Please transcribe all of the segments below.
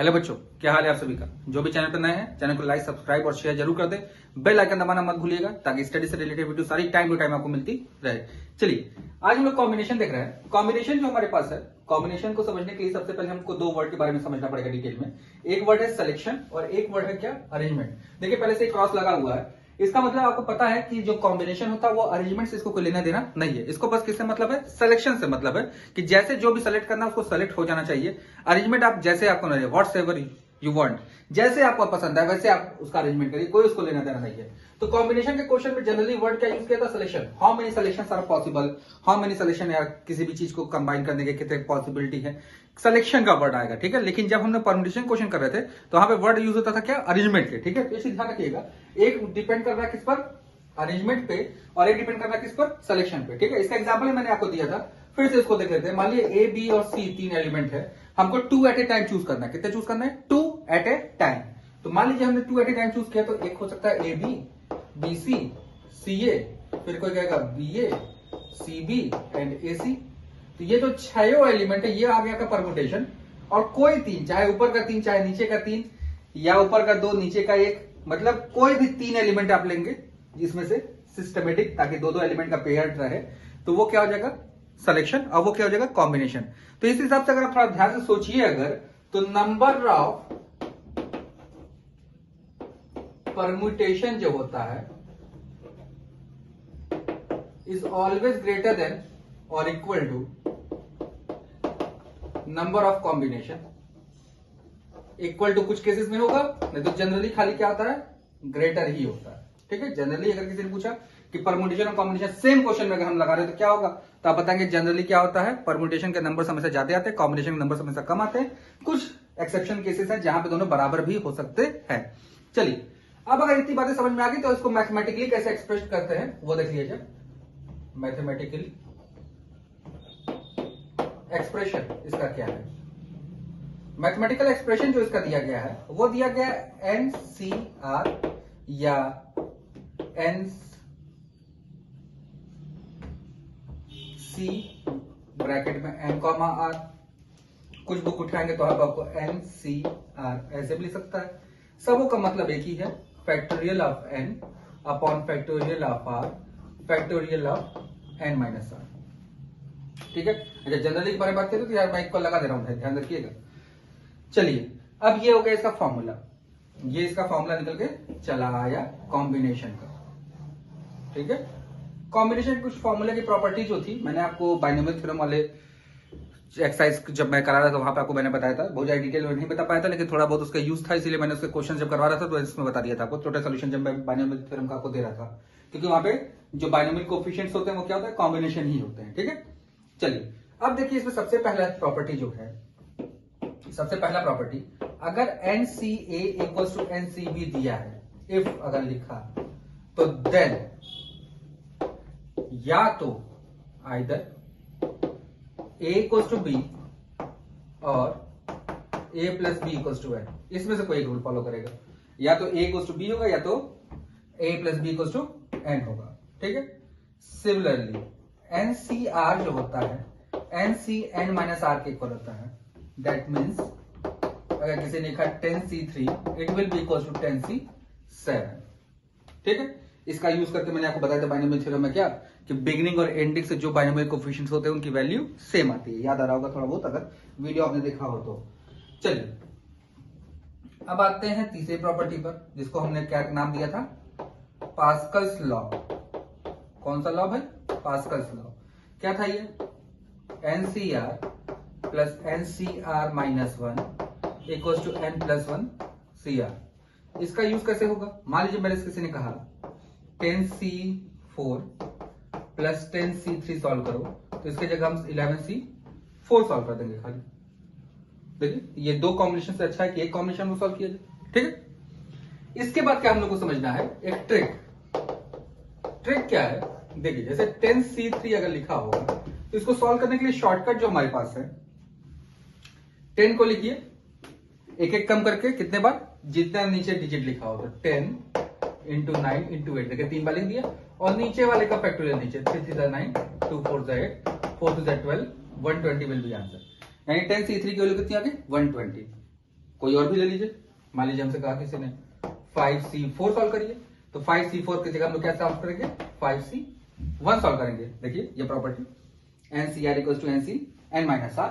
Hello बच्चों, क्या हाल है आप सभी का। जो भी चैनल पर नए हैं चैनल को लाइक सब्सक्राइब और शेयर जरूर कर दें। बेल आइकन दबाना मत भूलिएगा ताकि स्टडी से रिलेटेड वीडियो सारी टाइम टू टाइम आपको मिलती रहे। चलिए आज हम लोग कॉम्बिनेशन देख रहे हैं। कॉम्बिनेशन जो हमारे पास है, कॉम्बिनेशन को समझने के लिए सबसे पहले हमको दो वर्ड के बारे में समझना पड़ेगा डिटेल में। एक वर्ड है सिलेक्शन और एक वर्ड है क्या, अरेंजमेंट। देखिए पहले से क्रॉस लगा हुआ है, इसका मतलब आपको पता है कि जो कॉम्बिनेशन होता है वो अरेंजमेंट से इसको कोई लेना देना नहीं है। इसको बस किससे मतलब है, सिलेक्शन से मतलब है कि जैसे जो भी सेलेक्ट करना है उसको सेलेक्ट हो जाना चाहिए। अरेंजमेंट आप जैसे आपको नहीं, व्हाट्स एवर यू वांट, जैसे आपको पसंद है वैसे आप उसका अरेंजमेंट करिए, कोई उसको लेना देना नहीं है। तो कॉम्बिनेशन के क्वेश्चन में जनरली वर्ड क्या यूज किया था, selection. How many selections are possible, how many selection, या किसी भी चीज को कंबाइन करने के कितने पॉसिबिलिटी है, सिलेक्शन का वर्ड आएगा। ठीक है, लेकिन जब हमने परम्यूटेशन क्वेश्चन कर रहे थे तो वहां पे वर्ड यूज होता था क्या, अरेंजमेंट के। ठीक है, तो इसे ध्यान रखिएगा, एक डिपेंड कर रहा है किस पर, अरेंजमेंट पे, और एक डिपेंड कर रहा है किस पर, सिलेक्शन पे। ठीक है, इसका एग्जांपल मैंने आपको दिया था, फिर से इसको देख लेते हैं। मान लीजिए ए बी और सी तीन एलिमेंट है, हमको 2 एट ए टाइम चूज करना है। कितने चूज करना है, 2 एट ए टाइम। तो मान लीजिए हमने 2 एट ए टाइम चूज किया, तो एक हो सकता है ए बी, बी सी, सी ए, फिर कोई कहेगा B A, C B and A C. तो ये जो 6 एलिमेंट है ये आ गया का परमुटेशन। और कोई तीन, चाहे ऊपर का तीन चाहे नीचे का तीन, या ऊपर का 2 नीचे का 1, मतलब कोई भी 3 एलिमेंट आप लेंगे जिसमें से सिस्टमेटिक, ताकि दो एलिमेंट का पेयर रहे, तो वो क्या हो जाएगा, सिलेक्शन, और वो क्या हो जाएगा, कॉम्बिनेशन। तो इस हिसाब से अगर आप थोड़ा ध्यान से सोचिए अगर, तो नंबर ऑफ परम्यूटेशन जो होता है इज ऑलवेज ग्रेटर देन और equal to number of combination. Equal to कुछ केसेस में होगा, नहीं तो जनरली खाली क्या होता है, ग्रेटर ही होता है। ठीक है, जनरली अगर किसी ने पूछा कि परम्यूटेशन और कॉम्बिनेशन सेम क्वेश्चन में अगर हम लगा रहे हैं तो क्या होगा, तो आप बताएंगे जनरली क्या होता है, परम्यूटेशन के नंबर हमेशा ज्यादा आते हैं, कॉम्बिनेशन के नंबर हमेशा कम आते हैं। कुछ एक्सेप्शन केसेस हैं जहां पे दोनों बराबर भी हो सकते हैं। चलिए, अब अगर इतनी बातें समझ में आ गई तो इसको मैथमेटिकली कैसे एक्सप्रेस करते हैं वो देख लीजिए। मैथमेटिकली एक्सप्रेशन इसका क्या है, मैथमेटिकल एक्सप्रेशन जो इसका दिया गया है वो दिया गया एन सी आर या एन सी ब्रैकेट में एन कॉमा आर। कुछ बुक उठाएंगे तो आपको एन सी आर ऐसे भी लिख सकता है। सबों का मतलब एक ही है, factorial of n upon factorial of r factorial of n minus r. ठीक है, अच्छा जनरली के बारे में बात करें तो यार मैं एक कॉल लगा दे रहा हूं, ध्यान रखिएगा। चलिए, अब ये हो गया इसका फॉर्मूला, ये इसका फॉर्मूला निकल के चला आया कॉम्बिनेशन का। ठीक है, कॉम्बिनेशन की कुछ फॉर्मूले की प्रॉपर्टी जो थी, मैंने आपको बाइनोमियल थ्योरम वाले एक्सरसाइज जब मैं करा रहा था वहां पे आपको मैंने बताया था, बहुत ज्यादा डिटेल में नहीं बता पाया था, लेकिन थोड़ा बहुत उसका यूज था, इसलिए मैंने उसके क्वेश्चन जब करवा रहा था तो इसमें बता दिया था आपको टोटल सोल्यूशन, जब मैं बाइनोमियल थ्योरम का आपको दे रहा था, क्योंकि वहां पे जो बाइनोमियल कोएफिशिएंट्स होते हैं वो क्या होता है, कॉम्बिनेशन ही होते हैं। ठीक है, चलिए अब देखिए इसमें सबसे पहला प्रॉपर्टी जो है, सबसे पहला प्रॉपर्टी, अगर N C A equals to N C B दिया है, इफ अगर लिखा, तो देन या तो either A equals to B और A plus B equals to N, इसमें से कोई एक रूल फॉलो करेगा। या तो ए इक्वल्स टू बी होगा या तो A plus B equals to N होगा। ठीक है, सिमिलरली एन सी आर जो होता है n c n minus r के इक्वल होता है। दैट मीन्स अगर किसी ने लिखा 10C3 it will be equal to 10C7। ठीक है, इसका यूज करके मैंने आपको बताया था बाइनोमियल थ्योरम में क्या, कि बिगिनिंग और एंडिंग से जो बाइनोमियल कोएफिशिएंट्स होते हैं उनकी वैल्यू सेम आती है। याद आ रहा होगा थोड़ा बहुत अगर वीडियो आपने देखा हो तो। चलिए, अब आते हैं तीसरी प्रॉपर्टी पर, जिसको हमने क्या नाम दिया था, पास्कल्स लॉ। कौन सा लॉ भाई, पास्कल्स लॉ। क्या था ये, NCR plus NCR minus 1 equals to n plus 1 CR. इसका यूज कैसे होगा, मान लीजिए मेरे किसी ने कहा 10C4 प्लस 10C3 सॉल्व करो, तो इसके जगह हम 11C4 सॉल्व कर देंगे खाली। देखिए ये दो कॉम्बिनेशन से अच्छा है कि एक कॉम्बिनेशन में सॉल्व किया जाए। ठीक है, इसके बाद क्या हम लोग को समझना है, एक ट्रिक। ट्रिक क्या है, देखिए जैसे 10C3 अगर लिखा होगा तो इसको सॉल्व करने के लिए शॉर्टकट जो हमारे पास है, 10 को लिखिए एक एक कम करके, कितने बार, जितना नीचे डिजिट लिखा होगा, 10 इंटू 9 इंटू 8, देखिए 3 बार लिख दिया, और नीचे वाले का फैक्टोरियल नीचे, 3 3 9 2 4 8 4 2 12 120 विल बी आंसर। यानी 10C3 की वैल्यू कितनी आ गई, 120। कोई और भी ले लीजिए। मान लीजिए हमसे कहा किसी ने 5C4 सॉल्व करिए, तो 5C4 की जगह हम लोग क्या सॉल्व करेंगे, 5C1 सॉल्व करेंगे। देखिए ये property NCR equal to NC n minus r,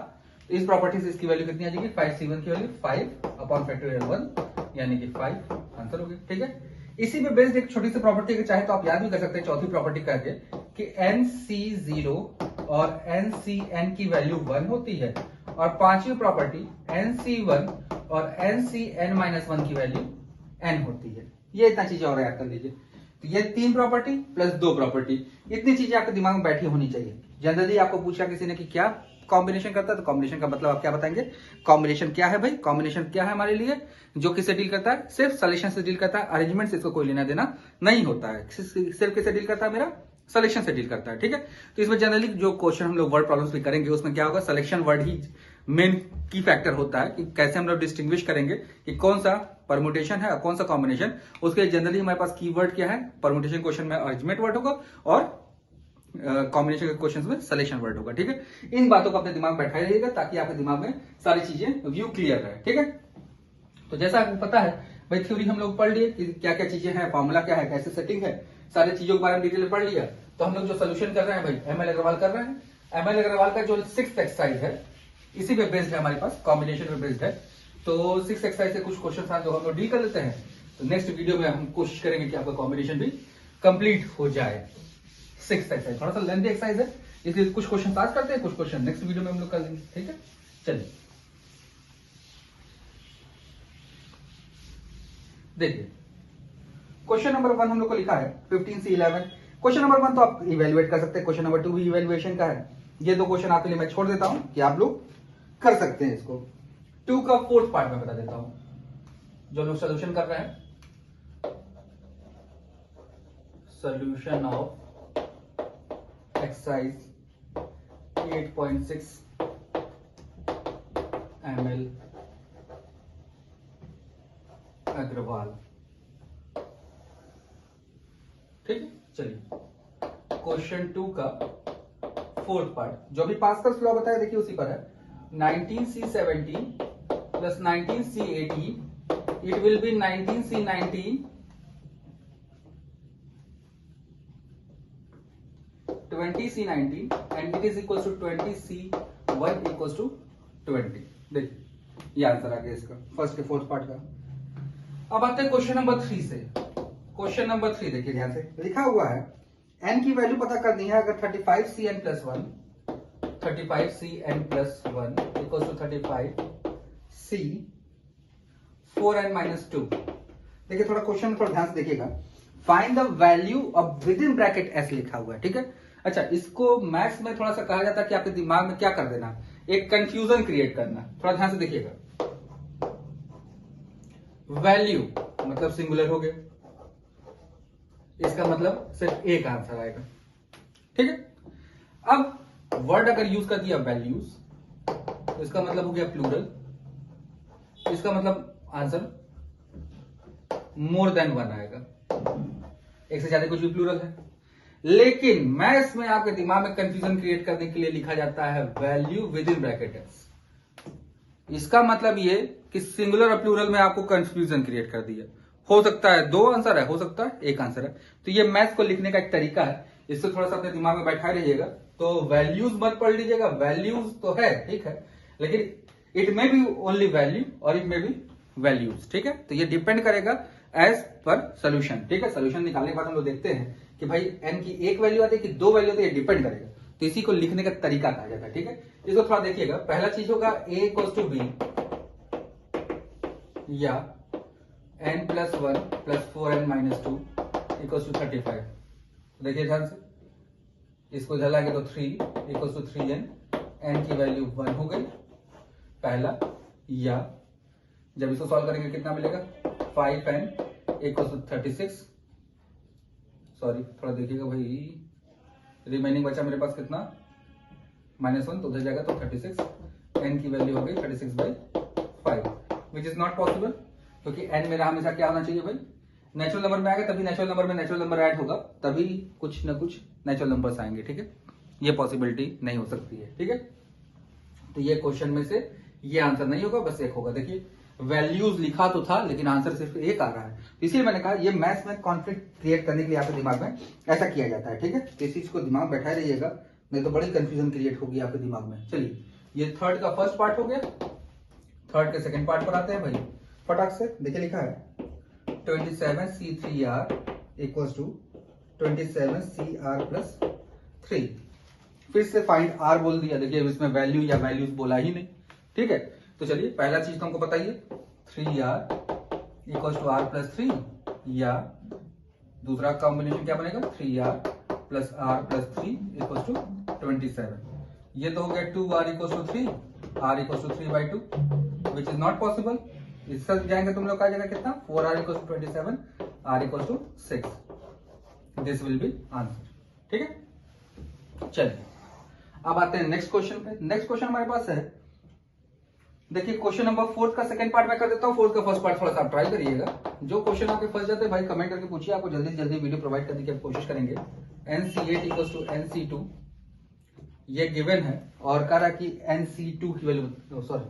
तो इस प्रॉपर्टी से इसकी वैल्यू कितनी आ जाएगी, 5C1 की वैल्यू 5/1 यानी कि 5 आंसर हो गया। ठीक है, इसी में बेस्ड एक छोटी सी प्रॉपर्टी अगर चाहे तो आप याद भी कर सकते हैं, चौथी प्रॉपर्टी करके कि NC0 और NCn की वैल्यू 1 होती है, और पांचवी प्रॉपर्टी NC1 और NCn-1 की वैल्यू n होती है। ये इतना चीजें और याद कर लीजिए। तो ये 3 प्रॉपर्टी प्लस 2 प्रॉपर्टी, इतनी चीजें आपके दिमाग में बैठी होनी चाहिए। जनरली आपको पूछा किसी ने कि क्या कॉम्बिनेशन करता है, तो कॉम्बिनेशन का मतलब आप क्या बताएंगे, कॉम्बिनेशन क्या है भाई, कॉम्बिनेशन क्या है हमारे लिए, जो किससे डील करता है, सिर्फ सॉल्यूशन से डील करता है, अरेंजमेंट से इसको कोई लेना देना नहीं होता है, सिर्फ किससे डील करता है, मेरा सिलेक्शन से डील करता है। ठीक है, तो इसमें जनरली जो क्वेश्चन हम लोग वर्ड प्रॉब्लम्स भी करेंगे उसमें क्या होगा, सिलेक्शन वर्ड ही मेन की फैक्टर होता है कि कैसे हम लोग डिस्टिंग्विश करेंगे कि कौन सा परमुटेशन है और कौन सा कॉम्बिनेशन। उसके लिए जनरली हमारे पास कीवर्ड क्या है, परमुटेशन क्वेश्चन में अरेंजमेंट वर्ड होगा और कॉम्बिनेशन के क्वेश्चंस में सिलेक्शन वर्ड होगा। ठीक है, इन बातों को अपने दिमाग में बैठाए रहिएगा ताकि आपके दिमाग में सारी चीजें व्यू क्लियर रहे। ठीक है, तो जैसा आपको पता है भाई, थ्योरी हम लोग पढ़ लिए कि क्या क्या चीजें हैं, फॉर्मूला क्या है, कैसे सेटिंग है, सारी चीजों के बारे में डिटेल में पढ़ लिया। तो हम लोग जो सोल्यूशन कर रहे हैं भाई, ML अग्रवाल कर रहे हैं। ML अग्रवाल का जो 6th एक्सरसाइज है इसी पे बेस्ड है, हमारे पास कॉम्बिनेशन पे बेस्ड है। तो 6th एक्सरसाइज से कुछ क्वेश्चन जो हम लोग डील कर लेते हैं, तो नेक्स्ट वीडियो में हम कोशिश करेंगे कि आपका कॉम्बिनेशन भी कंप्लीट हो जाए। 6th एक्सरसाइज थोड़ा सा लेंथी एक्सरसाइज है, इसलिए कुछ क्वेश्चन आज करते हैं, कुछ क्वेश्चन नेक्स्ट वीडियो में हम लोग कर लेंगे। ठीक है, चलिए देखिए क्वेश्चन नंबर 1 हम लोग को लिखा है 15C11। क्वेश्चन नंबर 1 तो आप इवेल्युएट कर सकते हैं, क्वेश्चन नंबर 2 भी इवेल्युएशन का है। ये दो क्वेश्चन आपके लिए मैं छोड़ देता हूं कि आप लोग कर सकते हैं इसको। 2 का 4th पार्ट में बता देता हूं, जो लोग सोल्यूशन कर रहे हैं, solution of exercise 8.6 ML Agarwal. ठीक है, चलिए क्वेश्चन 2 का 4th पार्ट, जो भी पास्कल्स लॉ बताया देखिए उसी पर है। 19C17 plus 19C18 it will be 19C19 20C19 and it is equal to 20C1 equal to 20। देखिए ये आंसर आ गया इसका फर्स्ट के 4th पार्ट का। अब आते हैं क्वेश्चन नंबर 3 से। क्वेश्चन नंबर 3 देखिए ध्यान से, लिखा हुआ है n की वैल्यू पता करनी है। अगर 35Cn+1 इक्वल टू 35C4n-2। देखिए थोड़ा क्वेश्चन में थोड़ा ध्यान से देखिएगा, find the value of with in bracket s लिखा हुआ है। ठीक है, अच्छा इसको मैथ्स में थोड़ा सा कहा जाता है कि आपके दिमाग में क्या कर देना, एक कंफ्यूजन क्रिएट करना। थोड़ा ध्यान से देखिएगा, वैल्यू मतलब सिंगुलर हो गया, इसका मतलब सिर्फ एक आंसर आएगा। ठीक है, अब वर्ड अगर यूज कर दिया वैल्यूज, तो इसका मतलब हो गया प्लूरल, इसका मतलब आंसर मोर देन 1 आएगा, एक से ज्यादा कुछ भी प्लूरल है। लेकिन मैथ्स में आपके दिमाग में कंफ्यूजन क्रिएट करने के लिए लिखा जाता है value with in bracket S. इसका मतलब ये कि सिंगुलर और प्लूरल में आपको कंफ्यूजन क्रिएट कर दिया। हो सकता है 2 आंसर है, हो सकता है 1 आंसर है। तो ये मैथ्स को लिखने का एक तरीका है, इससे थोड़ा सा अपने दिमाग में बैठा रहिएगा। तो वैल्यूज मत पढ़ लीजिएगा, वैल्यूज तो है ठीक है, लेकिन it may be only value और इट मे बी वैल्यूज। ठीक है, तो ये डिपेंड करेगा एज पर सोल्यूशन। ठीक है, सोल्यूशन निकालने के बाद हम लोग देखते हैं कि भाई एन की एक वैल्यू आती है कि 2 वैल्यू आती है, ये डिपेंड करेगा। तो इसी को लिखने का तरीका कहा जाता है। ठीक है, इसको थोड़ा देखिएगा। पहला चीज होगा a इक्वल्स टू b या n+1 + 4n-2 इक्वल्स टू 35। देखिए ध्यान से, इसको इधर लाएंगे तो 3 इक्वल्स टू 3n, n की वैल्यू 1 हो गई पहला। या जब इसको सॉल्व करेंगे कितना मिलेगा, 5n इक्वल्स टू 36। सॉरी थोड़ा देखिएगा भाई, रिमेनिंग बचा मेरे पास कितना, -1, तो उधर जाएगा तो 36। n की वैल्यू हो गई 36/5, विच इज नॉट पॉसिबल, क्योंकि n मेरा हमेशा क्या होना चाहिए भाई, नेचुरल नंबर में आएगा तभी नेचुरल नंबर में नेचुरल नंबर ऐड होगा, तभी कुछ ना कुछ नेचुरल नंबर्स आएंगे। ठीक है, ये पॉसिबिलिटी नहीं हो सकती है। ठीक है, तो ये क्वेश्चन में से ये आंसर नहीं होगा, बस एक होगा। देखिए वैल्यूज लिखा तो था लेकिन आंसर सिर्फ एक आ रहा है। इसलिए मैंने कहा ये मैथ्स में कॉन्फ्लिक्ट क्रिएट करने के लिए आपके दिमाग में ऐसा किया जाता है, ठीक है। तो इस चीज को दिमाग बैठा रहिएगा, नहीं तो बड़ी कंफ्यूजन क्रिएट होगी आपके दिमाग में। चलिए ये थर्ड का फर्स्ट पार्ट हो गया। थर्ड के सेकंड पार्ट पर आते हैं भाई फटाक से। देखिए लिखा है 27C3R equals to 27CR plus 3। फिर से फाइंड आर बोल दिया। देखिए इसमें वैल्यू या वैल्यूज बोला ही नहीं, ठीक है। तो चलिए पहला चीज तो हमको बताइए 3R equals to R plus 3, या दूसरा कॉम्बिनेशन क्या बनेगा 3R plus R plus 3 equals to 27। ये तो हो गया 2R equals to 3, R equals to 3/2 which is not possible. इससे जाएंगे तुम लोग का जाएगा कितना 4R equals to 27, R equals to 6। This will be answer, ठीक है। चलिए अब आते हैं नेक्स्ट क्वेश्चन पे। नेक्स्ट क्वेश्चन हमारे पास है, देखिए क्वेश्चन नंबर 4 का सेकंड पार्ट मैं कर देता हूं, 4 का फर्स्ट पार्ट थोड़ा सा ट्राई करिएगा। जो क्वेश्चन आपके फंस जाते हैं भाई कमेंट करके पूछिए, आपको जल्दी से जल्दी वीडियो प्रोवाइड करने की कोशिश करेंगे। NC8 इक्वल्स टू NC2 ये गिवन है और कह रहा है कि NC2 की वैल्यू, सॉरी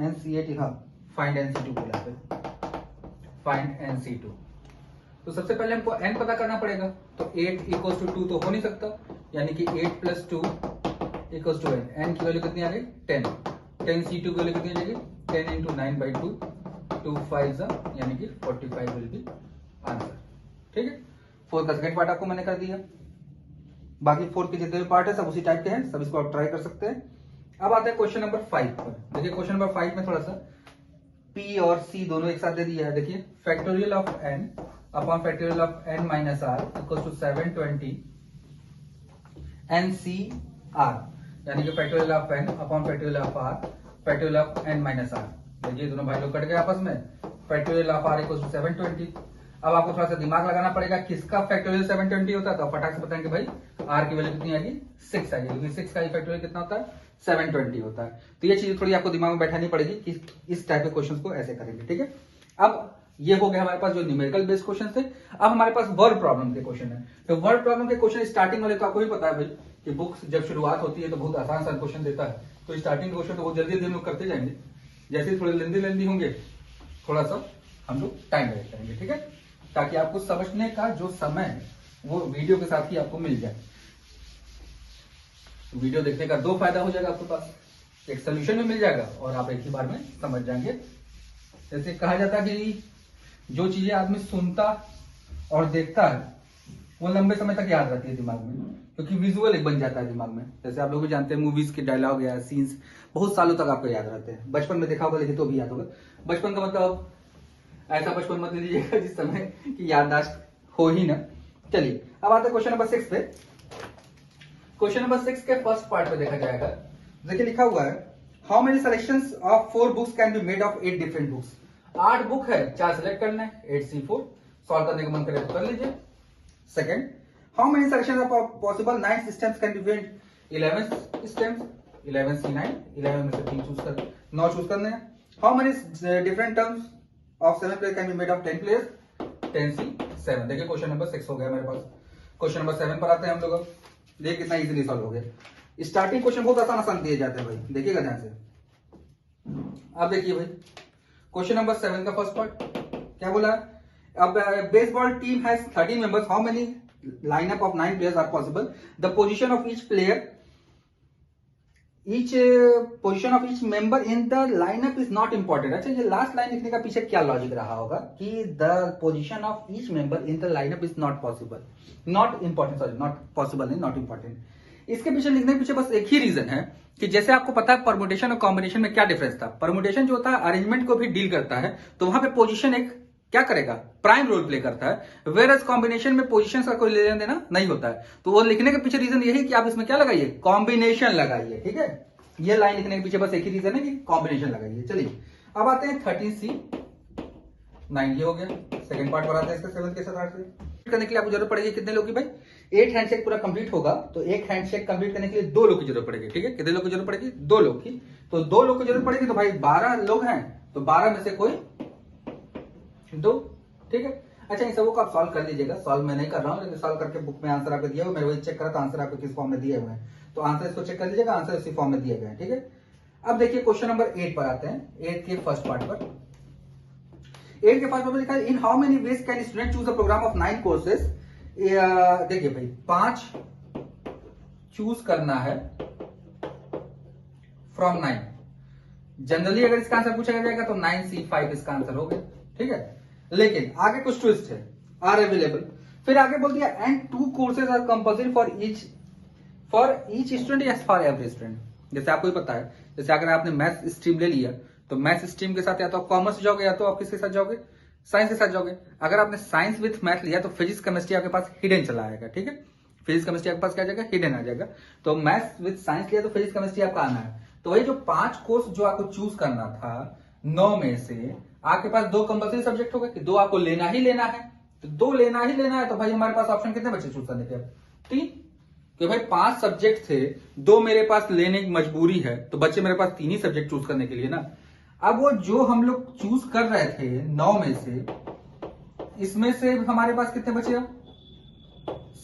NC8, हाँ फाइंड NC2 बोला है, फाइंड NC2। तो सबसे पहले हमको n पता करना पड़ेगा। तो 8 इक्वल्स टू 2 तो हो नहीं सकता, यानी कि 8 प्लस 2 इक्वल्स टू n की वैल्यू कितनी आ गई 10। 10C2 की वैल्यू कितनी आ जाएगी 10 इंटू 9/2, 2 5 यानी कि 45 विल बी आंसर, ठीक है। 4 का सेकंड पार्ट आपको मैंने कर दिया। बाकी 4 के जितने भी पार्ट है सब उसी टाइप के हैं, सब इसको आप ट्राई कर सकते हैं। अब आते हैं क्वेश्चन नंबर 5 पर। देखिए क्वेश्चन नंबर 5 में थोड़ा सा P और C दोनों एक साथ दे दिया है। देखिए factorial of n upon factorial of n minus r equals to 720 NCR, यानी कि factorial of n upon factorial of r factorial of n minus r। देखिए दोनों भाई लोग कट गए आपस में। Factorial of r equals to 720। अब आपको थोड़ा सा दिमाग लगाना पड़ेगा किसका फैक्टोरियल 720 होता है, तो फटाक से बताएंगे भाई r की वैल्यू कितनी आएगी 6 आएगी, क्योंकि 6 का फैक्टोरियल कितना होता है 720 होता है। तो ये चीज थोड़ी आपको दिमाग में बैठानी पड़ेगी कि इस टाइप के क्वेश्चंस को ऐसे करेंगे, ठीक है। अब ये हो गया हमारे पास जो न्यूमेरिकल बेस्ड क्वेश्चन थे। अब हमारे पास वर्ड प्रॉब्लम के क्वेश्चन है। तो वर्ड प्रॉब्लम के क्वेश्चन स्टार्टिंग वाले तो आपको भी पता है भाई कि बुक्स जब शुरुआत होती है तो बहुत आसान सा क्वेश्चन देता है। तो स्टार्टिंग क्वेश्चन तो बहुत जल्दी जल्दी हम लोग करते जाएंगे, जैसे थोड़े लेंदी होंगे थोड़ा सा हम लोग टाइम वेस्ट करेंगे, ठीक है, ताकि आपको समझने का जो समय है वो वीडियो के साथ ही आपको मिल जाए। वीडियो देखने का दो फायदा हो जाएगा आपके पास, एक सोल्यूशन भी मिल जाएगा और आप एक ही बार में समझ जाएंगे। जैसे कहा जाता है कि जो चीजें आदमी सुनता और देखता है वो लंबे समय तक याद रहती है दिमाग में, क्योंकि विजुअल एक बन जाता है दिमाग में। जैसे आप लोग भी जानते हैं मूवीज के डायलॉग या सीन्स बहुत सालों तक आपको याद रहते हैं। बचपन में देखा होगा, लेकिन तो भी याद होगा। बचपन का मतलब ऐसा बचपन मत लीजिएगा जिस समय की याददाश्त हो ही ना। चलिए अब आते हैं क्वेश्चन नंबर 6 पे। क्वेश्चन नंबर 6 के फर्स्ट पार्ट पे देखा जाएगा। देखिए लिखा हुआ है how many selections of 4 books can be made of 8 different books. 8 book है, 4 सिलेक्ट करना है, 8C4 सॉल्व करने का मन करे तो कर लीजिए। Second, how many selections of possible 9 stems can be made 11 stems, 11C9, 11 में से 3 चूज कर 9 चूज करने हैं। How many different terms of 7 player can be made of 10 players, 10C7। देखिए क्वेश्चन नंबर 6 हो गया मेरे पास। क्वेश्चन नंबर 7 पर आते हैं हम लोग। देखिए कितना इजीली सॉल्व हो गया। स्टार्टिंग क्वेश्चन बहुत आसान दिए जाते हैं भाई, देखिएगा ध्यान से। अब देखिए भाई क्वेश्चन नंबर 7 का फर्स्ट पार्ट क्या बोला है। अब baseball team has 13 members, how many lineup of 9 players are possible, the position of each player, each position of each member in the lineup is not important. अच्छा ये last line लिखने का पीछे क्या लॉजिक रहा होगा कि the position of each member in the lineup is not possible, not important, sorry not possible नहीं, नॉट इंपॉर्टेंट। इसके पीछे लिखने के पीछे बस एक ही रीजन है कि जैसे आपको पता है परमुटेशन और कॉम्बिनेशन में क्या डिफरेंस था। परमुटेशन जो होता है अरेंजमेंट को भी डील करता है, तो वहां पे पोजीशन एक क्या करेगा प्राइम रोल प्ले करता है, वेयरएज कॉम्बिनेशन में पोजीशन का कोई लेना देना नहीं होता है। तो वो लिखने के पीछे रीजन यही कि आप इसमें क्या लगाइए कॉम्बिनेशन लगाइए, ठीक है। ये लाइन लिखने के पीछे बस एक ही रीजन है कि कॉम्बिनेशन लगाइए। चलिए अब आते हैं 13C9, ये हो गया। सेकंड पार्ट पर आते हैं इसका 7 के साथ 8 से करने के लिए आपको जरूरत पड़ेगी कितने लोग की भाई, 8 हैंडशेक पूरा कंप्लीट होगा तो एक हैंडशेक कंप्लीट करने के लिए 2 लोग की जरूरत पड़ेगी, ठीक है। कितने लोग की जरूरत पड़ेगी 2 लोग की। तो 2 लोग की जरूरत पड़ेगी तो भाई 12 लोग हैं तो 12 में से कोई 2, ठीक है। अच्छा इन सबको आप सॉल्व कर लीजिएगा, सॉल्व मैं नहीं कर रहा हूं लेकिन सॉल्व करके बुक में आंसर आपको दिया हुआ, मैं वही चेक करा तो आंसर आपको किस फॉर्म में दिए हुए हैं, तो आंसर इसको चेक कर लीजिएगा, आंसर इसी फॉर्म में दिए गए हैं, ठीक है। अब देखिए क्वेश्चन नंबर 8 पर आते हैं, 8 के फर्स्ट पार्ट पर। 8 के फर्स्ट पार्ट में लिखा है in how many ways can student choose a program of 9 courses. देखिए भाई 5 चूज करना है फ्रॉम 9। जनरली अगर इसका आंसर पूछा जाएगा तो 9C5 इसका आंसर हो गया, ठीक है। लेकिन आगे कुछ ट्विस्ट है, आर अवेलेबल। फिर आगे बोल दिया and 2 courses are compulsory for each student या फॉर एवरी स्टूडेंट। जैसे आपको ही पता है, जैसे अगर आपने मैथ स्ट्रीम ले लिया तो मैथ स्ट्रीम के साथ या तो आप कॉमर्स से जाओगे या तो आप किसके साथ जाओगे, साइंस के साथ जाओगे। अगर आपने साइंस विथ मैथ लिया तो फिजिक्स केमिस्ट्री आपके पास हिडन चला आएगा, ठीक है। फिजिक्स केमिस्ट्री आपके पास क्या जाएगा, हिडन आ जाएगा। तो मैथ विथ साइंस लिया तो फिजिक्स केमिस्ट्री आपका आना है। तो वही जो 5 कोर्स जो आपको चूज करना था 9 में से, आपके पास 2 कंपल्सरी सब्जेक्ट हो गए कि 2 आपको लेना ही लेना है। तो 2 लेना ही लेना है तो भाई हमारे पास ऑप्शन कितने बचे चूज करने के, अब 3। कि भाई 5 सब्जेक्ट थे, 2 मेरे पास लेने की मजबूरी है, तो बच्चे मेरे पास 3 ही सब्जेक्ट चूज करने के लिए ना। अब वो जो हम लोग चूज कर रहे थे 9 में से, इसमें से हमारे पास कितने बचे, अब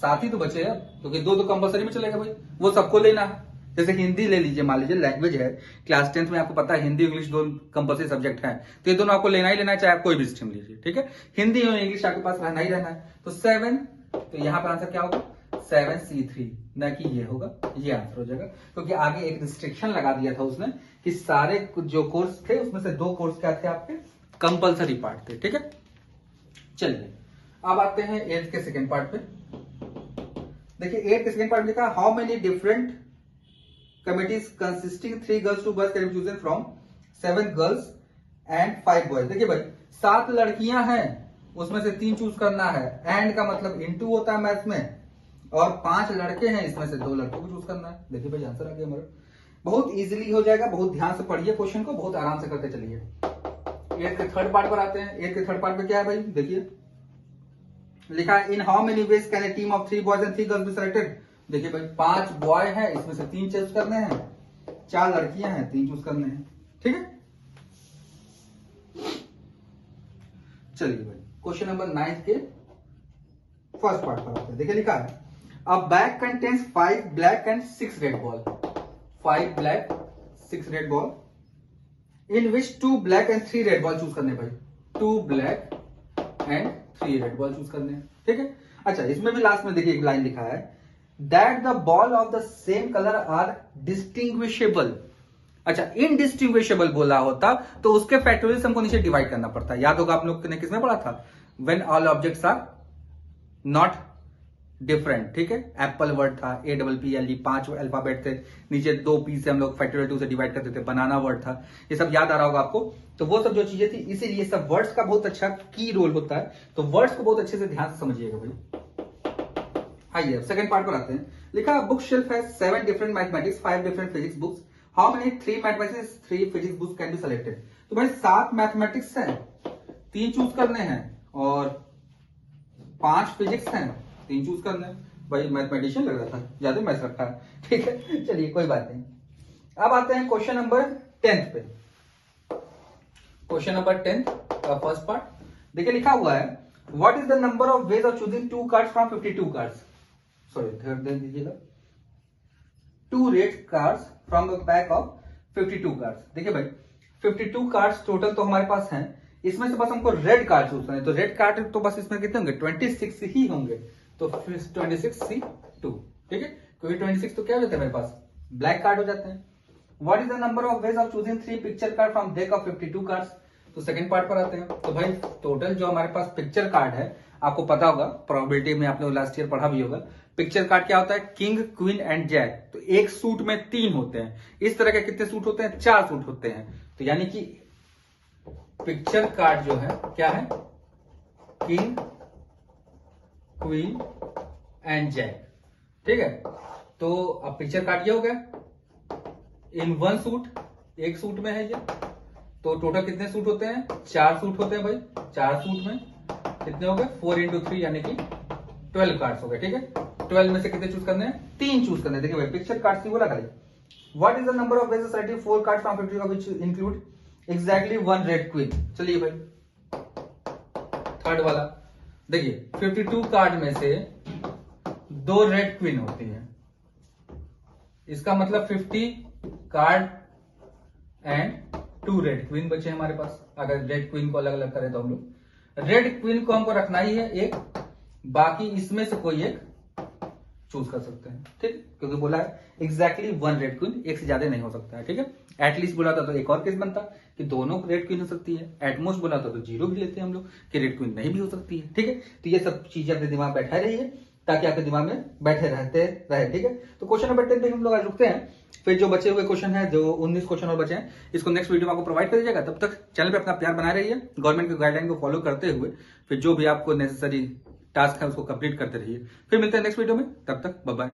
7 ही तो बचे अब, क्योंकि 2 तो कंपल्सरी में चलेगा भाई, वो सबको लेना है। जैसे हिंदी ले लीजिए, मान लीजिए लैंग्वेज है, क्लास 10th में आपको पता है हिंदी इंग्लिश 2 कंपल्सरी सब्जेक्ट हैं, तो ये दोनों आपको लेना ही लेना है, चाहे आप कोई भी स्ट्रीम लीजिए, ठीक है। हिंदी और इंग्लिश आपके पास रहना ही रहना है। तो 7, तो यहां पर आंसर क्या होगा 7C3, न कि ये होगा, ये आंसर हो जाएगा। क्योंकि आगे एक रिस्ट्रिक्शन लगा दिया था उसने कि सारे जो कोर्स थे उसमें से 2 कोर्स क्या थे आपके, कंपल्सरी पार्ट थे, ठीक है। चलिए अब आते हैं 8th के सेकेंड पार्ट पे। देखिए 8th के सेकेंड पार्ट में लिखा how many different committees consisting 3 girls 2 boys can be chosen from 7 girls and 5 boys. देखिए भाई 7 लड़कियां हैं, उसमें से 3 चूज करना है। एंड का मतलब इनटू होता है मैथ्स में, और 5 लड़के हैं, इसमें से 2 लड़कों को चूज करना है। देखिए भाई आंसर आ गया हमारा, बहुत इजीली हो जाएगा। बहुत ध्यान से पढ़िए क्वेश्चन को, बहुत आराम से करते चलिए। 8th के थर्ड पार्ट पर आते हैं। 8th के थर्ड पार्ट में क्या है भाई, देखिए लिखा है in how many ways can a team of 3 boys and 3 girls be selected. देखिए भाई 5 बॉय है, इसमें से 3 चूज करने हैं, 4 लड़कियां हैं, 3 चूज करने हैं, ठीक है। चलिए भाई क्वेश्चन नंबर 9 के फर्स्ट पार्ट पर आते हैं। देखिए लिखा है अ bag contains 5 black and 6 red ball. 5 black 6 red ball in which 2 black and 3 red ball choose करने भाई। 2 black and 3 red ball choose करने हैं, ठीक है। अच्छा इसमें भी लास्ट में देखिए एक लाइन लिखा है that the ball of the same colour are distinguishable. अच्छा इनडिस्टिंग्विशेबल बोला होता तो उसके फैक्टोरियल हमको नीचे डिवाइड करना पड़ता। याद होगा आप लोग ने किसमें पढ़ा था, when all objects are not different, ठीक है। एप्पल वर्ड था, APPLE 5 अल्फाबेट थे, नीचे 2 पी से हम लोग फैक्टोरियल 2 से डिवाइड करते थे। बनाना वर्ड था, ये सब याद आ रहा होगा आपको। तो वो सब जो चीजें थी, इसीलिए सब वर्ड्स का बहुत अच्छा की रोल होता है। तो वर्ड्स को बहुत अच्छे से ध्यान से समझिएगा भाई। आइए सेकंड पार्ट पर आते हैं। लिखा बुक शेल्फ है 7 different mathematics 5 different physics books. How many 3 mathematics 3 physics books can be selected. तो भाई 7 मैथमेटिक्स है, 3 चूज करने हैं, और 5 फिजिक्स हैं, 3 चूज करने हैं। भाई मैथमेटिशियन लग रहा था, ज्यादा मैथ्स रखा है, ठीक है। चलिए कोई बात नहीं। अब आते हैं क्वेश्चन नंबर 10 पे। क्वेश्चन नंबर 10 का फर्स्ट पार्ट देखिए लिखा हुआ है what is the number of ways of choosing 2 cards from 52 cards. Sorry third दे दीजिएगा, 2 red cards from the pack of 52 cards. देखिए भाई 52 कार्ड्स टोटल तो हमारे पास हैं, इसमें से बस हमको रेड कार्ड चूज करना है। तो रेड कार्ड तो बस इसमें कितने होंगे, 26 ही होंगे। तो 26C2, ठीक है, क्योंकि 26 तो क्या हो जाता है मेरे पास, ब्लैक कार्ड हो जाते हैं। What is the number of ways of choosing 3 picture card from deck of 52 cards. तो सेकंड पार्ट पर आते हैं। तो भाई टोटल जो हमारे पास पिक्चर कार्ड है, आपको पता होगा प्रोबेबिलिटी में आप लोग लास्ट ईयर पढ़ा भी होगा, पिक्चर कार्ड क्या होता है, किंग क्वीन एंड जैक। तो एक सूट में 3 होते हैं, इस तरह के कितने सूट होते हैं, 4 सूट होते हैं। तो यानी कि पिक्चर कार्ड जो है क्या है, किंग क्वीन एंड जैक, ठीक है। तो अब पिक्चर कार्ड ये हो गया इन 1 सूट, एक सूट में है ये। तो टोटल कितने सूट होते हैं, 4 सूट होते हैं भाई। 4 सूट में कितने हो गए, 4 into 3 यानी कि 12 कार्ड्स हो गए, ठीक है। 12 में से कितने चूज करने हैं, 3 चूज करने हैं। देखिए भाई पिक्चर कार्ड से बोला खाली what is the number of veg selecting 4 cards from 50 which include exactly 1 red queen. चलिए भाई थर्ड वाला देखिए 52 कार्ड में से 2 रेड क्वीन होती है, इसका मतलब 50 कार्ड एंड 2 रेड क्वीन बचे हैं हमारे पास। अगर रेड क्वीन को अलग अलग करें तो हम लोग रेड क्वीन को हमको रखना ही है एक, बाकी इसमें से कोई एक चूज कर सकते हैं, ठीक, क्योंकि बोला है एग्जैक्टली 1 रेड क्वीन, एक से ज्यादा नहीं हो सकता है, ठीक है। एटलीस्ट बोला था तो एक और केस बनता कि दोनों रेड क्वीन हो सकती है, एटमोस्ट बोला था तो 0 भी लेते हैं हम लोग कि रेड क्वीन नहीं भी हो सकती है, ठीक है। तो ये सब चीजें अपने दिमाग में बैठा रही है ताकि आपके दिमाग में बैठे रहते रहे, ठीक है। तो क्वेश्चन नंबर 10 पे हम लोग आज रुकते हैं, फिर जो बचे हुए क्वेश्चन है, जो 19 क्वेश्चन और बचे हैं, इसको नेक्स्ट वीडियो में आपको प्रोवाइड कर दीजिएगा। तब तक चैनल पे अपना प्यार बनाए रहिए, गवर्नमेंट के गाइडलाइन को फॉलो करते हुए फिर जो भी आपको नेसेसरी टास्क है उसको कंप्लीट करते रहिए। फिर मिलते हैं नेक्स्ट वीडियो में, तब तक बाय बाय।